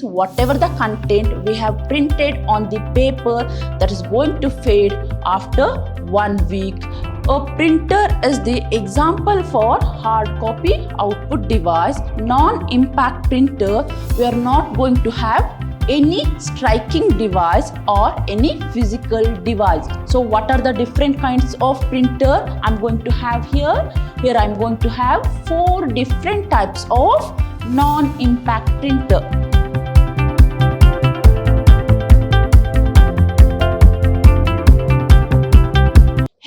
whatever the content we have printed on the paper that is going to fade after 1 week. A printer is the example for hard copy output device. Non-impact printer, we are not going to have any striking device or any physical device. So what are the different kinds of printer I'm going to have here? Here I'm going to have 4 different types of non-impact printer.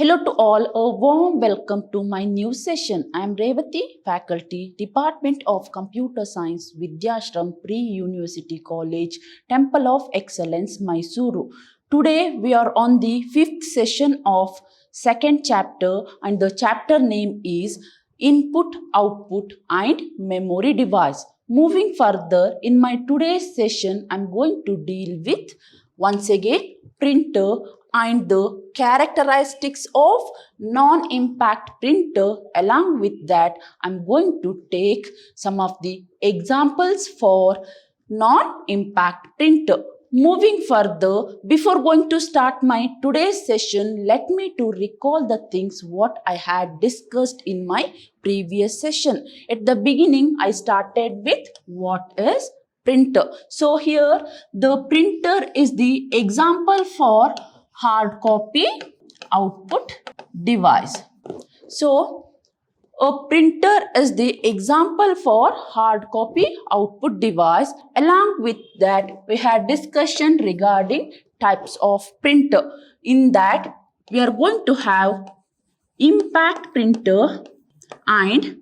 Hello to all, a warm welcome to my new session. I am Revati, Faculty, Department of Computer Science, Vidyashram Pre-University College, Temple of Excellence, Mysuru. Today we are on the 5th session of 2nd chapter, and the chapter name is Input, Output and Memory Device. Moving further, in my today's session, I am going to deal with, once again, printer and the characteristics of non-impact printer. Along with that, I'm going to take some of the examples for non-impact printer. Moving further, before going to start my today's session, let me to recall the things what I had discussed in my previous session. At the beginning, I started with what is printer. So here, the printer is the example for hard copy output device. So, a printer is the example for hard copy output device. Along with that, we had discussion regarding types of printer. In that, we are going to have impact printer and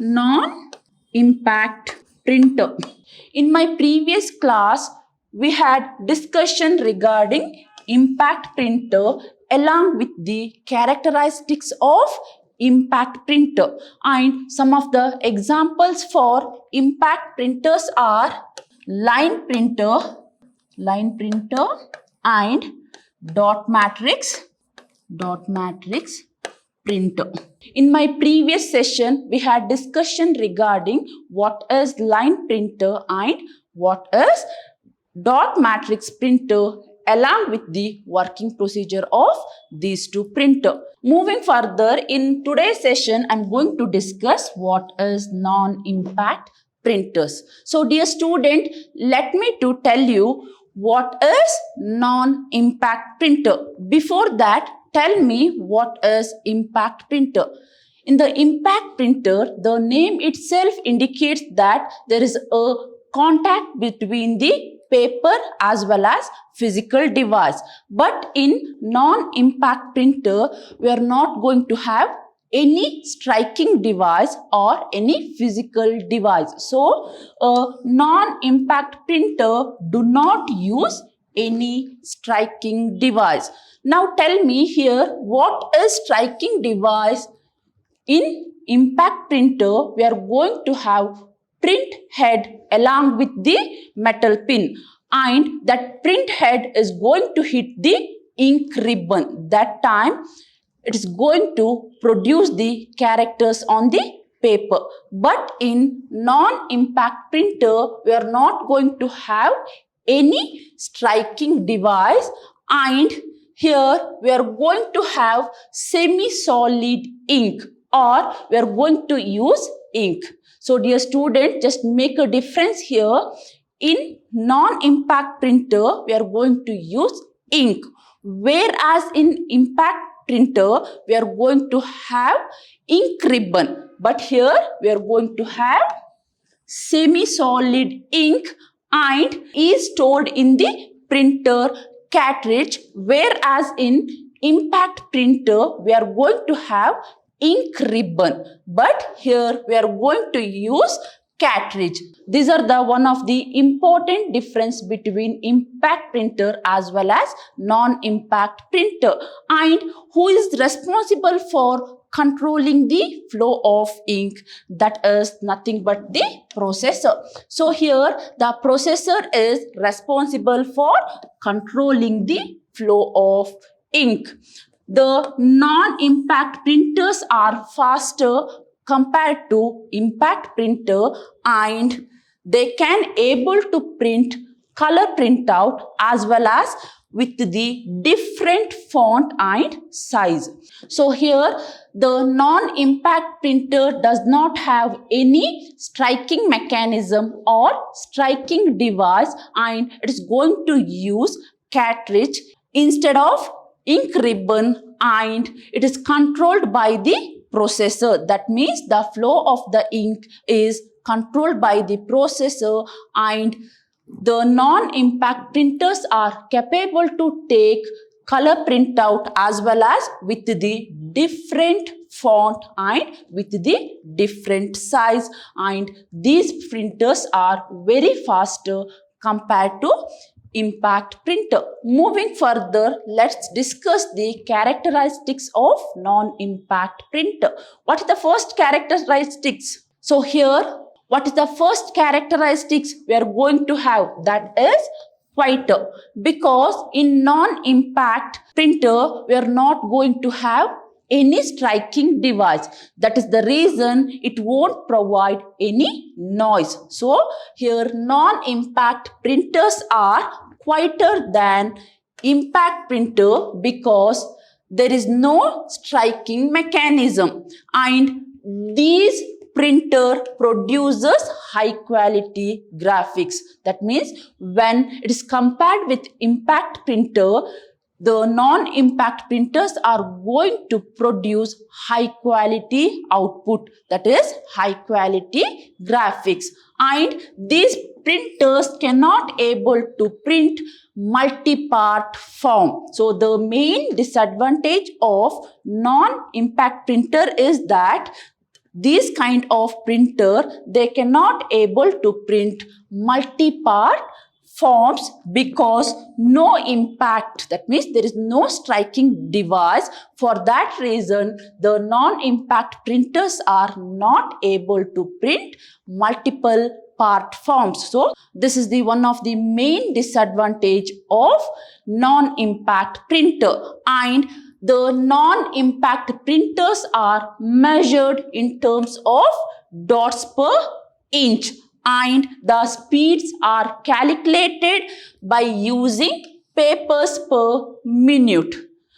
non-impact printer. In my previous class, we had discussion regarding impact printer along with the characteristics of impact printer, and some of the examples for impact printers are line printer and dot matrix printer. In my previous session, we had discussion regarding what is line printer and what is dot matrix printer, along with the working procedure of these two printer. Moving further, in today's session, I'm going to discuss what is non-impact printers. So dear student, let me to tell you what is non-impact printer. Before that, tell me what is impact printer. In the impact printer, the name itself indicates that there is a contact between the paper as well as physical device. But in non-impact printer, we are not going to have any striking device or any physical device. So, a non-impact printer do not use any striking device. Now tell me here, what is striking device? In impact printer, we are going to have print head along with the metal pin, and that print head is going to hit the ink ribbon. That time it is going to produce the characters on the paper. But in non-impact printer, we are not going to have any striking device, and here we are going to have semi-solid ink, or we are going to use ink. So dear student, just make a difference here. In non-impact printer, we are going to use ink, whereas in impact printer, we are going to have ink ribbon. But here we are going to have semi-solid ink and is stored in the printer cartridge, whereas in impact printer, we are going to have ink ribbon, but here we are going to use cartridge. These are the one of the important difference between impact printer as well as non-impact printer. And who is responsible for controlling the flow of ink? That is nothing but the processor. So here the processor is responsible for controlling the flow of ink. The non-impact printers are faster compared to impact printer, and they can able to print color printout as well as with the different font and size. So here the non-impact printer does not have any striking mechanism or striking device, and it is going to use cartridge instead of ink ribbon, and it is controlled by the processor. That means the flow of the ink is controlled by the processor, and the non-impact printers are capable to take color printout as well as with the different font and with the different size, and these printers are very faster compared to impact printer. Moving further, let's discuss the characteristics of non-impact printer. What is the first characteristics? So here, what is the first characteristics we are going to have? That is quieter, because in non-impact printer we are not going to have any striking device. That is the reason it won't provide any noise. So here non-impact printers are quieter than impact printer because there is no striking mechanism, and these printer produces high quality graphics. That means when it is compared with impact printer, the non-impact printers are going to produce high quality output, that is high quality graphics, and these printers cannot able to print multi-part form. So the main disadvantage of non-impact printer is that these kind of printer, they cannot able to print multi-part forms because no impact, that means there is no striking device. For that reason, the non-impact printers are not able to print multiple part forms. So this is the one of the main disadvantage of non-impact printer, and the non-impact printers are measured in terms of dots per inch, and the speeds are calculated by using papers per minute.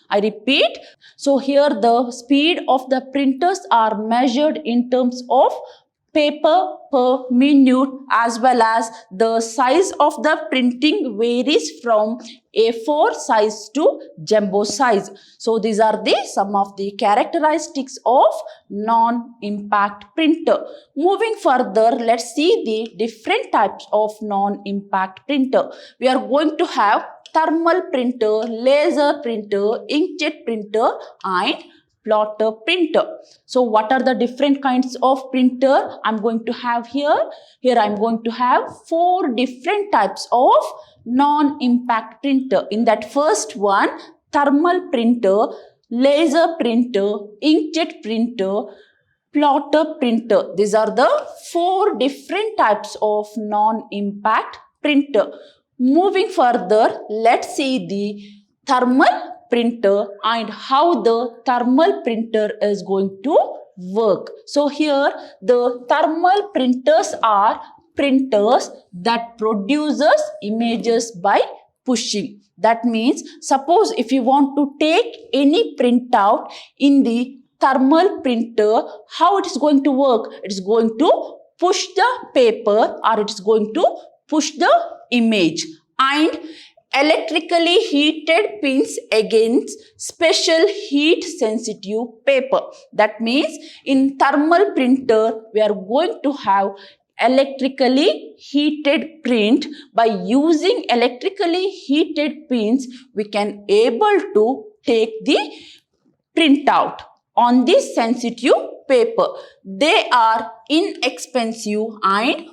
I repeat, so here the speed of the printers are measured in terms of paper per minute, as well as the size of the printing varies from A4 size to jumbo size. So these are the some of the characteristics of non-impact printer. Moving further, let's see the different types of non-impact printer. We are going to have thermal printer, laser printer, inkjet printer, and plotter printer. So what are the different kinds of printer I'm going to have here? Here I'm going to have 4 different types of non-impact printer. In that first one, thermal printer, laser printer, inkjet printer, plotter printer. These are the 4 different types of non-impact printer. Moving further, let's see the thermal printer and how the thermal printer is going to work. So here the thermal printers are printers that produces images by pushing. That means suppose if you want to take any printout in the thermal printer, how it is going to work? It is going to push the paper or it is going to push the image, and electrically heated pins against special heat sensitive paper. That means in thermal printer we are going to have electrically heated print. By using electrically heated pins, we can able to take the printout on this sensitive paper. They are inexpensive and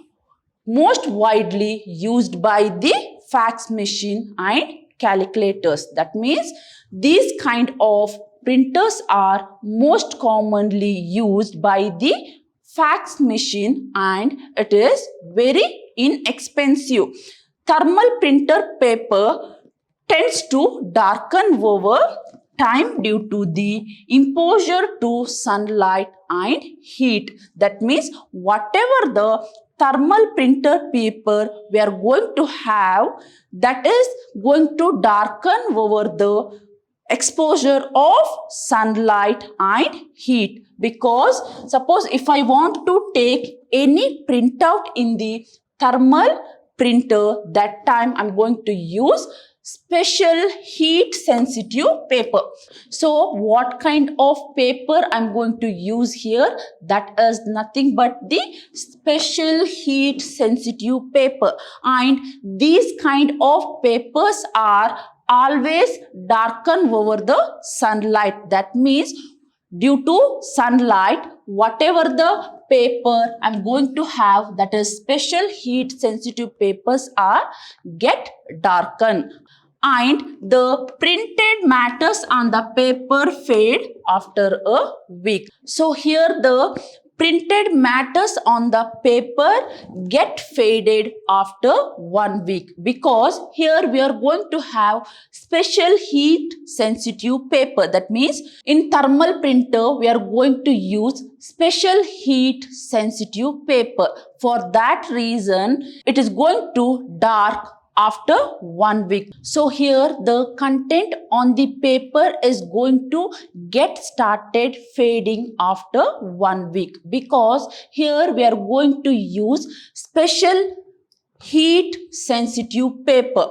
most widely used by the fax machine and calculators. That means these kind of printers are most commonly used by the fax machine and it is very inexpensive. Thermal printer paper tends to darken over time due to the exposure to sunlight and heat. That means whatever the thermal printer paper we are going to have, that is going to darken over the exposure of sunlight and heat. Because suppose if I want to take any printout in the thermal printer, that time I'm going to use special heat sensitive paper. So what kind of paper I'm going to use here? That is nothing but the special heat sensitive paper. And these kind of papers are always darken over the sunlight. That means due to sunlight, whatever the paper I'm going to have, that is special heat sensitive papers, are get darkened. And the printed matters on the paper fade after a week. So here the printed matters on the paper get faded after 1 week, because here we are going to have special heat sensitive paper. That means in thermal printer we are going to use special heat sensitive paper. For that reason it is going to dark after 1 week. So here the content on the paper is going to get started fading after 1 week, because here we are going to use special heat sensitive paper.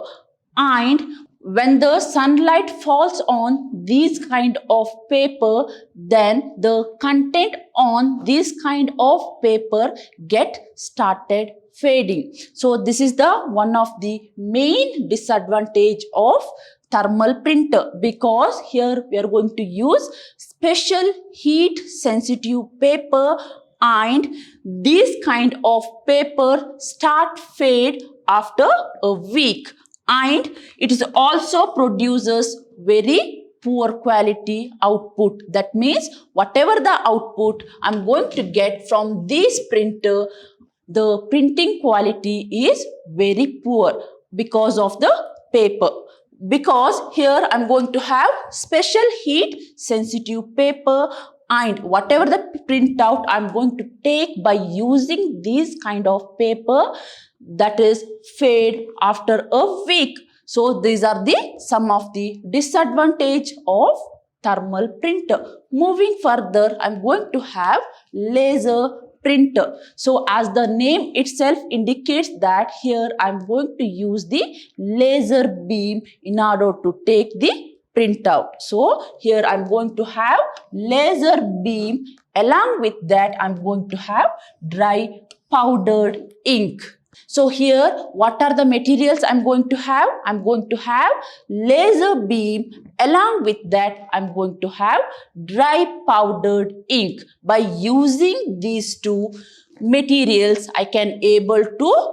And when the sunlight falls on these kind of paper, then the content on this kind of paper get started fading. So this is the one of the main disadvantage of thermal printer, because here we are going to use special heat sensitive paper, and this kind of paper start fade after a week. And it is also produces very poor quality output. That means whatever the output I'm going to get from this printer, the printing quality is very poor because of the paper. Because here I'm going to have special heat sensitive paper, and whatever the printout I'm going to take by using this kind of paper, that is fade after a week. So these are the some of the disadvantage of thermal printer. Moving further, I'm going to have laser printer. So as the name itself indicates that here I'm going to use the laser beam in order to take the printout. So here I'm going to have laser beam. Along with that, I'm going to have dry powdered ink. So here, what are the materials I'm going to have? I'm going to have laser beam. Along with that, I'm going to have dry powdered ink. By using these two materials, I can able to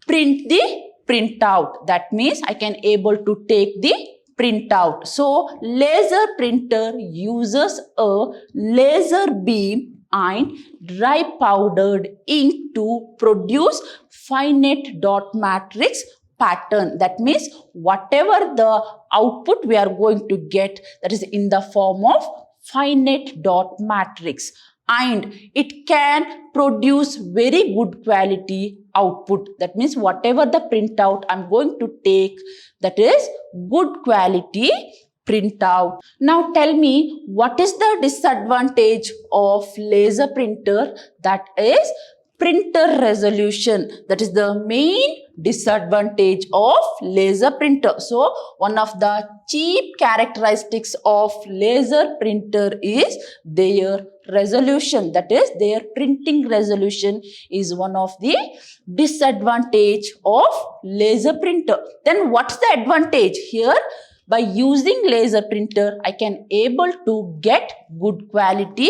print the printout. That means I can able to take the printout. So laser printer uses a laser beam and dry powdered ink to produce finite dot matrix pattern. That means whatever the output we are going to get, that is in the form of finite dot matrix, and it can produce very good quality output. That means whatever the printout I'm going to take, that is good quality printout. Now tell me, what is the disadvantage of laser printer? That is printer resolution. That is the main disadvantage of laser printer. So one of the chief characteristics of laser printer is their resolution. That is their printing resolution is one of the disadvantage of laser printer. Then what's the advantage here? By using laser printer, I can able to get good quality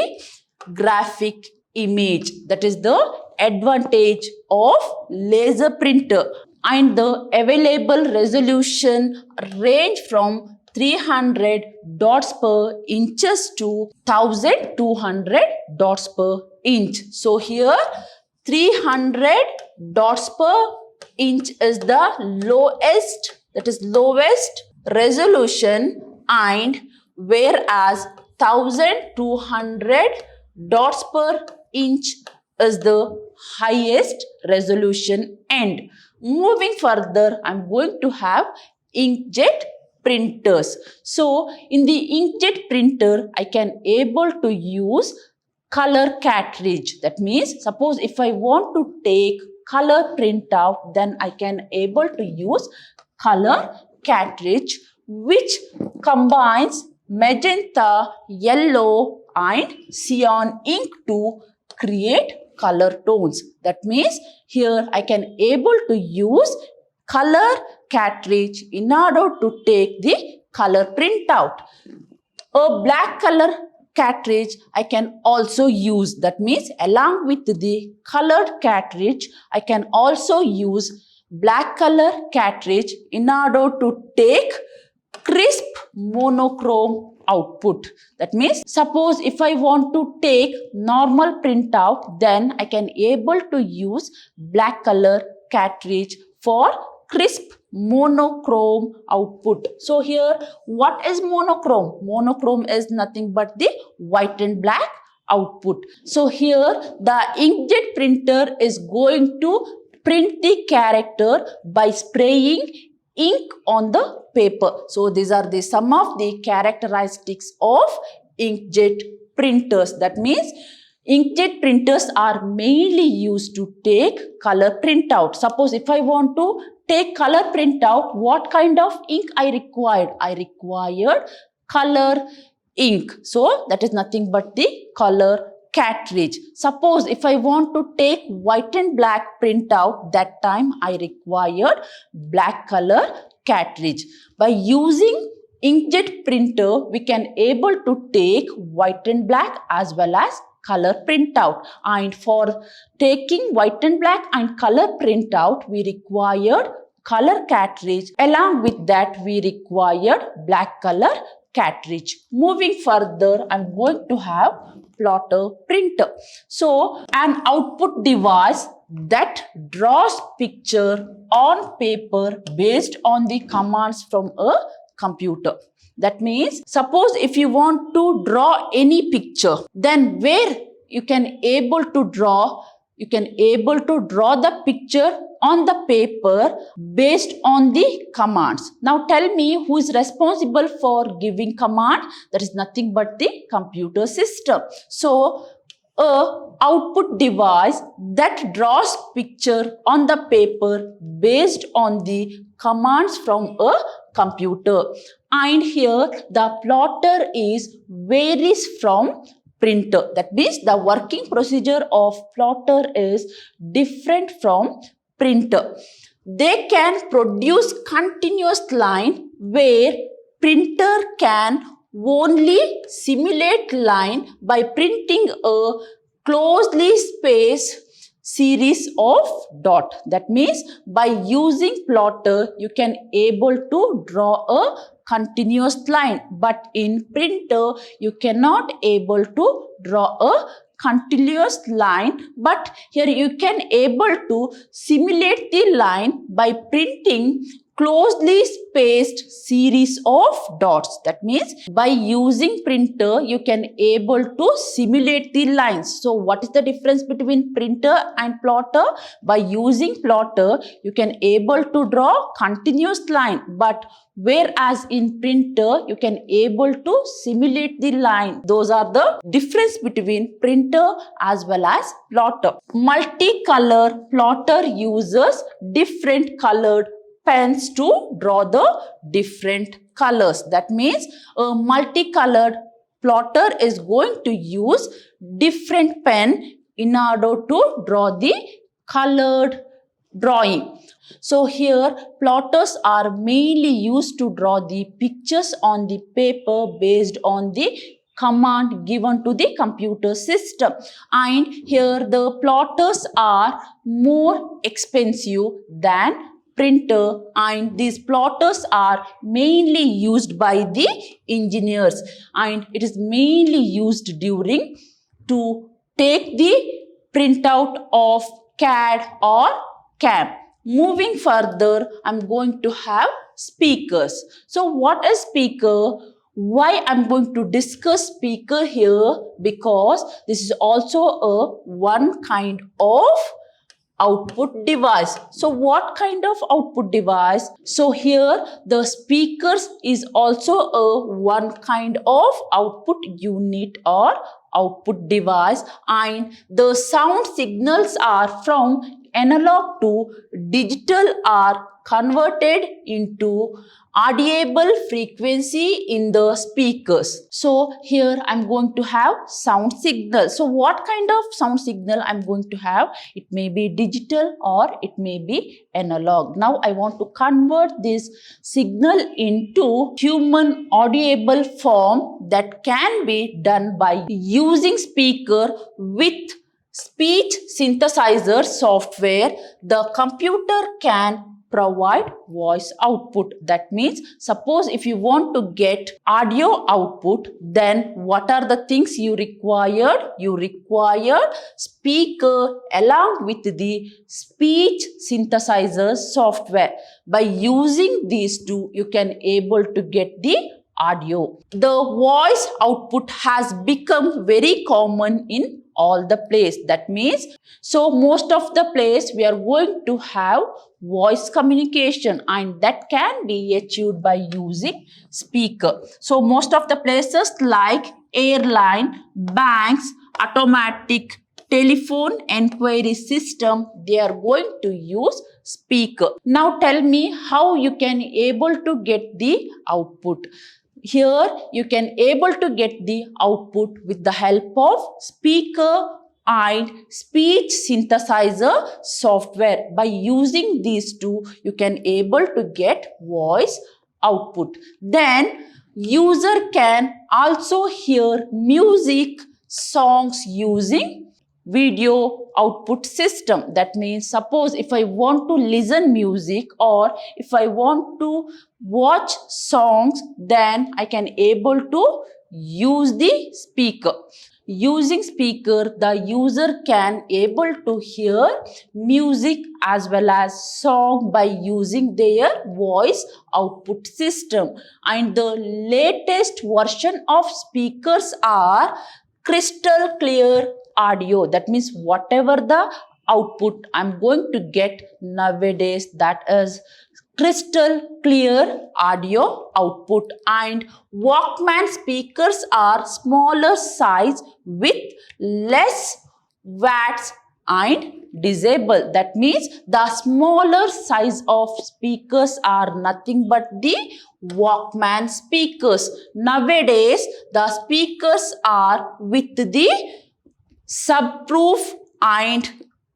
graphic image. That is the advantage of laser printer. And the available resolution range from 300 dots per inches to 1200 dots per inch. So here 300 dots per inch is the lowest, that is lowest resolution, and whereas 1200 dots per inch is the highest resolution end. Moving further, I'm going to have inkjet printers. So in the inkjet printer, I can able to use color cartridge. That means suppose if I want to take color printout, then I can able to use color cartridge, which combines magenta, yellow and cyan ink to create color tones. That means here I can able to use color cartridge in order to take the color printout. A black color cartridge I can also use. That means along with the colored cartridge, I can also use black color cartridge in order to take crisp monochrome output. That means suppose if I want to take normal printout, then I can able to use black color cartridge for crisp monochrome output. So here what is monochrome? Monochrome is nothing but the white and black output. So here the inkjet printer is going to print the character by spraying ink on the paper. So these are the some of the characteristics of inkjet printers. That means inkjet printers are mainly used to take color printout. Suppose if I want to take color printout, what kind of ink I required? I required color ink. So that is nothing but the color cartridge. Suppose if I want to take white and black printout, that time I required black color cartridge. By using inkjet printer, we can able to take white and black as well as color printout. And for taking white and black and color printout, we required color cartridge. Along with that, we required black color cartridge. Moving further, I'm going to have plotter printer. So an output device that draws picture on paper based on the commands from a computer. That means suppose if you want to draw any picture, then where you can able to draw the picture on the paper based on the commands. Now tell me who is responsible for giving command? That is nothing but the computer system. So a output device that draws picture on the paper based on the commands from a computer. And here the plotter is varies from printer. That means the working procedure of plotter is different from printer. They can produce continuous line where printer can only simulate line by printing a closely spaced series of dot. That means by using plotter, you can able to draw a continuous line, but in printer you cannot able to draw a continuous line, but here you can able to simulate the line by printing closely spaced series of dots. That means by using printer you can able to simulate the lines. So what is the difference between printer and plotter? By using plotter you can able to draw continuous line, but whereas in printer you can able to simulate the line. Those are the difference between printer as well as plotter. Multicolor plotter uses different colored pens to draw the different colors. That means a multicolored plotter is going to use different pen in order to draw the colored drawing. So here plotters are mainly used to draw the pictures on the paper based on the command given to the computer system. And here the plotters are more expensive than printer, and these plotters are mainly used by the engineers, and it is mainly used during to take the printout of CAD or CAM. Moving further, I'm going to have speakers. So what is speaker? Why I'm going to discuss speaker here? Because this is also a one kind of output device. So what kind of output device? So here the speakers is also a one kind of output unit or output device, and the sound signals are from analog to digital are converted into audible frequency in the speakers. So here I'm going to have sound signal. So what kind of sound signal I'm going to have? It may be digital or it may be analog. Now I want to convert this signal into human audible form that can be done by using speaker with speech synthesizer software. The computer can provide voice output. That means, suppose if you want to get audio output, then what are the things you required? You require speaker along with the speech synthesizer software. By using these two, you can able to get the audio. The voice output has become very common in all the place. That means, so most of the place we are going to have voice communication, and that can be achieved by using speaker. So most of the places like airline, banks, automatic telephone enquiry system, they are going to use speaker. Now tell me how you can able to get the output. Here you can able to get the output with the help of speaker and speech synthesizer software. By using these two, you can able to get voice output. Then user can also hear music, songs using video output system. That means, suppose if I want to listen music or if I want to watch songs, then I can able to use the speaker. Using speaker, the user can able to hear music as well as song by using their voice output system. And the latest version of speakers are crystal clear audio. That means whatever the output I'm going to get nowadays, that is crystal clear audio output. And Walkman speakers are smaller size with less watts and disable. That means the smaller size of speakers are nothing but the Walkman speakers. Nowadays the speakers are with the subwoofer and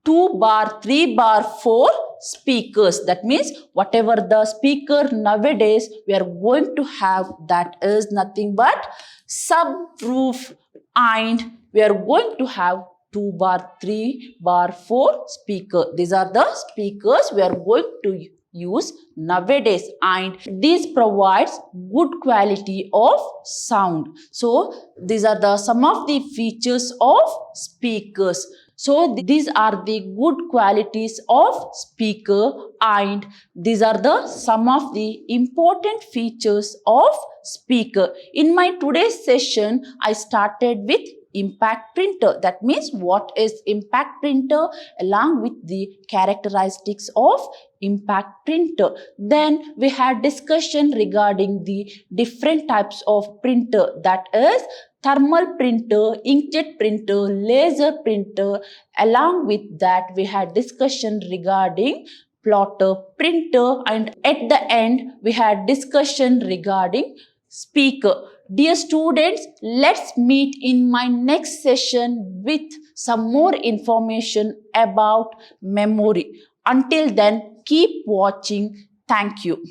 2 bar, 3 bar, 4 speakers. That means whatever the speaker nowadays we are going to have, that is nothing but subwoofer, and we are going to have 2 bar, 3 bar, 4 speaker. These are the speakers we are going to use nowadays, and this provides good quality of sound. So these are the some of the features of speakers. So these are the good qualities of speaker, and these are the some of the important features of speaker. In my today's session, I started with impact printer. That means what is impact printer along with the characteristics of impact printer. Then we had discussion regarding the different types of printer, that is thermal printer, inkjet printer, laser printer. Along with that we had discussion regarding plotter printer, and at the end we had discussion regarding speaker. Dear students, let's meet in my next session with some more information about memory. Until then, keep watching. Thank you.